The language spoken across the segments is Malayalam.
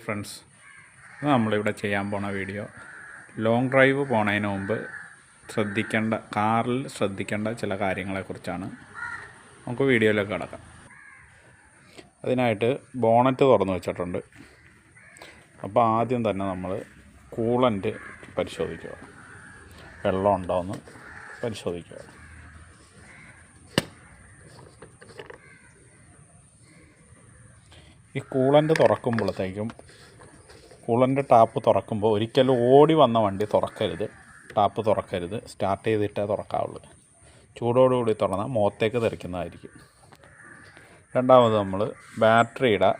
ഫ്രണ്ട്സ്, നമ്മളിവിടെ ചെയ്യാൻ പോണ വീഡിയോ ലോങ് ഡ്രൈവ് പോണതിന് മുമ്പ് കാറിൽ ശ്രദ്ധിക്കേണ്ട ചില കാര്യങ്ങളെക്കുറിച്ചാണ്. നമുക്ക് വീഡിയോയിലേക്ക് കിടക്കാം. അതിനായിട്ട് ബോണറ്റ് തുറന്ന് വെച്ചിട്ടുണ്ട്. അപ്പോൾ ആദ്യം തന്നെ നമ്മൾ കൂളൻ്റ് പരിശോധിക്കുക, വെള്ളം ഉണ്ടോ എന്ന് പരിശോധിക്കുക. ഈ കൂളൻ്റ് തുറക്കുമ്പോഴത്തേക്കും കൂളൻ്റ് ടാപ്പ് തുറക്കുമ്പോൾ ഒരിക്കലും ഓടി വന്ന വണ്ടി തുറക്കരുത്, ടാപ്പ് തുറക്കരുത്. സ്റ്റാർട്ട് ചെയ്തിട്ടേ തുറക്കാവുള്ളൂ. ചൂടോടുകൂടി തുറന്നാൽ മുഖത്തേക്ക് തെറിക്കുന്നതായിരിക്കും. രണ്ടാമത് നമ്മൾ ബാറ്ററിയുടെ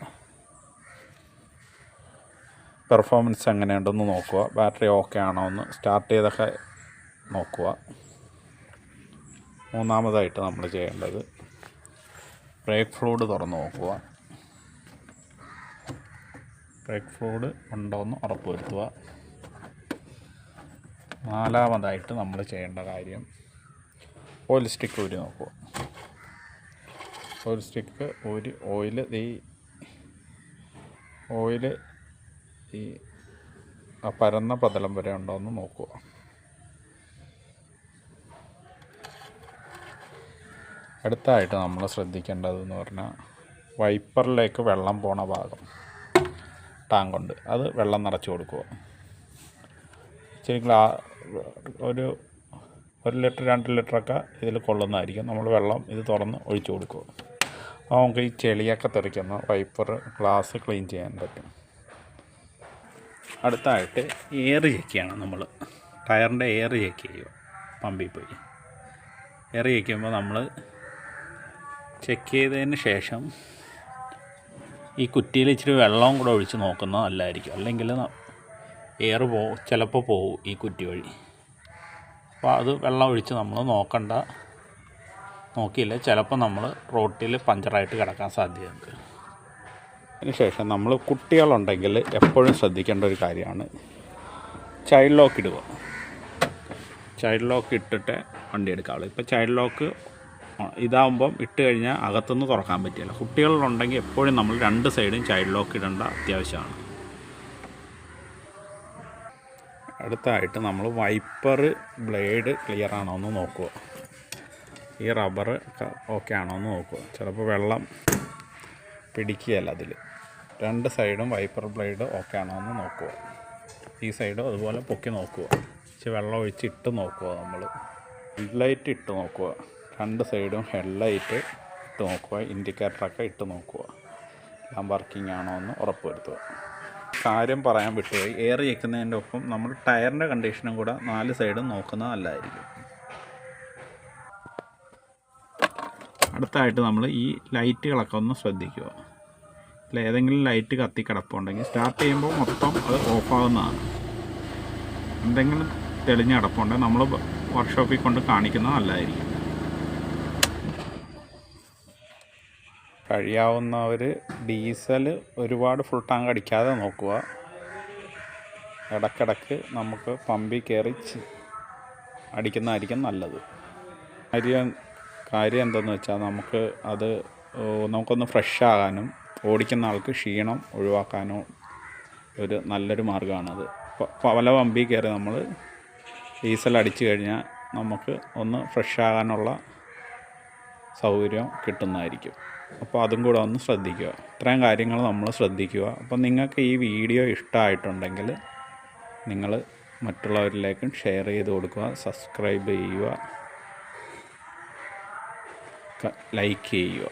പെർഫോമൻസ് എങ്ങനെയുണ്ടെന്ന് നോക്കുക. ബാറ്ററി ഓക്കെ ആണോ എന്ന് സ്റ്റാർട്ട് ചെയ്തൊക്കെ നോക്കുക. മൂന്നാമതായിട്ട് നമ്മൾ ചെയ്യേണ്ടത് ബ്രേക്ക് ഫ്ലൂയിഡ് തുറന്ന് നോക്കുക. ബ്രേക്ക് ഫ്ലൂയിഡ് ഉണ്ടോ എന്ന് ഉറപ്പ് വരുത്തുക. നാലാമതായിട്ട് നമ്മൾ ചെയ്യേണ്ട കാര്യം ഓയിൽ സ്റ്റിക്ക് ഊരി നോക്കുക. ഓയിൽ സ്റ്റിക്ക് ഊരി ഓയിൽ ഈ പരന്ന പ്രതലം വരെ ഉണ്ടോ എന്ന് നോക്കുക. അടുത്തായിട്ട് നമ്മൾ ശ്രദ്ധിക്കേണ്ടതെന്ന് പറഞ്ഞാൽ വൈപ്പറിലേക്ക് വെള്ളം പോണ ഭാഗം ടാങ്ക് ഉണ്ട്, അത് വെള്ളം നിറച്ച് കൊടുക്കുക. ഇച്ചിരി ഒരു 1 ലിറ്റർ 2 ലിറ്ററൊക്കെ ഇതിൽ കൊള്ളുന്നതായിരിക്കും. നമ്മൾ വെള്ളം ഇത് തുറന്ന് ഒഴിച്ചു കൊടുക്കുക. അപ്പോൾ നമുക്ക് ഈ ചെളിയൊക്കെ തെറിക്കുന്ന വൈപ്പർ ഗ്ലാസ് ക്ലീൻ ചെയ്യാൻ പറ്റും. അടുത്തായിട്ട് എയർ ചെക്ക് ചെയ്യണം. നമ്മൾ ടയറിൻ്റെ എയർ ചെക്ക് ചെയ്യുക. പമ്പിൽ പോയി എയർ ചെക്ക് ചെയ്യുമ്പോൾ നമ്മൾ ചെക്ക് ചെയ്തതിന് ശേഷം ഈ കുറ്റിയിൽ ഇച്ചിരി വെള്ളവും കൂടെ ഒഴിച്ച് നോക്കുന്നത് നല്ലതായിരിക്കും. അല്ലെങ്കിൽ എയർ ചിലപ്പോൾ പോവും ഈ കുറ്റി വഴി. അപ്പോൾ അത് വെള്ളം ഒഴിച്ച് നമ്മൾ നോക്കിയില്ല ചിലപ്പോൾ നമ്മൾ റോട്ടിൽ പഞ്ചറായിട്ട് കിടക്കാൻ സാധ്യതയുണ്ട്. അതിന് ശേഷം നമ്മൾ കുട്ടികളുണ്ടെങ്കിൽ എപ്പോഴും ശ്രദ്ധിക്കേണ്ട ഒരു കാര്യമാണ് ചൈൽഡ് ലോക്ക് ഇടുക. ചൈൽഡ് ലോക്ക് ഇട്ടിട്ട് വണ്ടി എടുക്കാവുള്ളൂ. ഇപ്പോൾ ചൈൽഡ് ലോക്ക് ഇതാകുമ്പം ഇട്ട് കഴിഞ്ഞാൽ അകത്തുനിന്ന് തുറക്കാൻ പറ്റില്ല. കുട്ടികളുണ്ടെങ്കിൽ എപ്പോഴും നമ്മൾ 2 സൈഡും ചൈൽഡ് ലോക്ക് ഇടേണ്ട അത്യാവശ്യമാണ്. അടുത്തായിട്ട് നമ്മൾ വൈപ്പർ ബ്ലേഡ് ക്ലിയർ ആണോ എന്ന് നോക്കുക. ഈ റബ്ബർ ഓക്കെ ആണോ എന്ന് നോക്കുക. ചിലപ്പോൾ വെള്ളം പിടിക്കുകയല്ല അതിൽ. 2 സൈഡും വൈപ്പർ ബ്ലേഡ് ഓക്കെ ആണോ എന്ന് നോക്കുക. ഈ സൈഡും അതുപോലെ പൊക്കി നോക്കുക. വെള്ളം ഒഴിച്ച് ഇട്ട് നോക്കുക. നമ്മൾ ഹെഡ്ലൈറ്റ് ഇട്ട് നോക്കുക. 2 സൈഡും ഹെഡ്ലൈറ്റ് ഇട്ട് നോക്കുക. ഇൻഡിക്കേറ്ററൊക്കെ ഇട്ട് നോക്കുക. എല്ലാം വർക്കിംഗ് ആണോ എന്ന് ഉറപ്പ് വരുത്തുക. കാര്യം പറയാൻ വിട്ടുപോയി, എയർ ചെക്കുന്നതിൻ്റെ ഒപ്പം നമ്മൾ ടയറിൻ്റെ കണ്ടീഷനും കൂടെ 4 സൈഡും നോക്കുന്നത് നല്ലതായിരിക്കും. അടുത്തായിട്ട് നമ്മൾ ഈ ലൈറ്റുകളൊക്കെ ഒന്ന് ശ്രദ്ധിക്കുക. ഏതെങ്കിലും ലൈറ്റ് കത്തി കിടപ്പുണ്ടെങ്കിൽ സ്റ്റാർട്ട് ചെയ്യുമ്പോൾ മൊത്തം അത് ഓഫാകുന്നതാണ്. എന്തെങ്കിലും തെളിഞ്ഞ കിടപ്പുണ്ടെങ്കിൽ നമ്മൾ വർക്ക്ഷോപ്പിൽ കൊണ്ട് കാണിക്കുന്നത് നല്ലതായിരിക്കും. കഴിയാവുന്നവർ ഡീസൽ ഒരുപാട് ഫുൾ ടാങ്ക് അടിക്കാതെ നോക്കുക. ഇടയ്ക്കിടയ്ക്ക് നമുക്ക് പമ്പിൽ കയറി അടിക്കുന്നതായിരിക്കും നല്ലത്. കാര്യം എന്തെന്ന് വെച്ചാൽ നമുക്കൊന്ന് ഫ്രഷ് ആകാനും ഓടിക്കുന്ന ആൾക്ക് ക്ഷീണം ഒഴിവാക്കാനും ഒരു നല്ലൊരു മാർഗ്ഗമാണത്. പല പമ്പിൽ കയറി നമ്മൾ ഡീസൽ അടിച്ചു കഴിഞ്ഞാൽ നമുക്ക് ഒന്ന് ഫ്രഷ് ആകാനുള്ള സൗകര്യം കിട്ടുന്നതായിരിക്കും. അപ്പോൾ അതും കൂടെ ഒന്ന് ശ്രദ്ധിക്കുക. ഇത്രയും കാര്യങ്ങൾ നമ്മൾ ശ്രദ്ധിക്കുക. അപ്പോൾ നിങ്ങൾക്ക് ഈ വീഡിയോ ഇഷ്ടമായിട്ടുണ്ടെങ്കിൽ നിങ്ങൾ മറ്റുള്ളവരിലേക്കും ഷെയർ ചെയ്ത് കൊടുക്കുക, സബ്സ്ക്രൈബ് ചെയ്യുക, ലൈക്ക് ചെയ്യുക.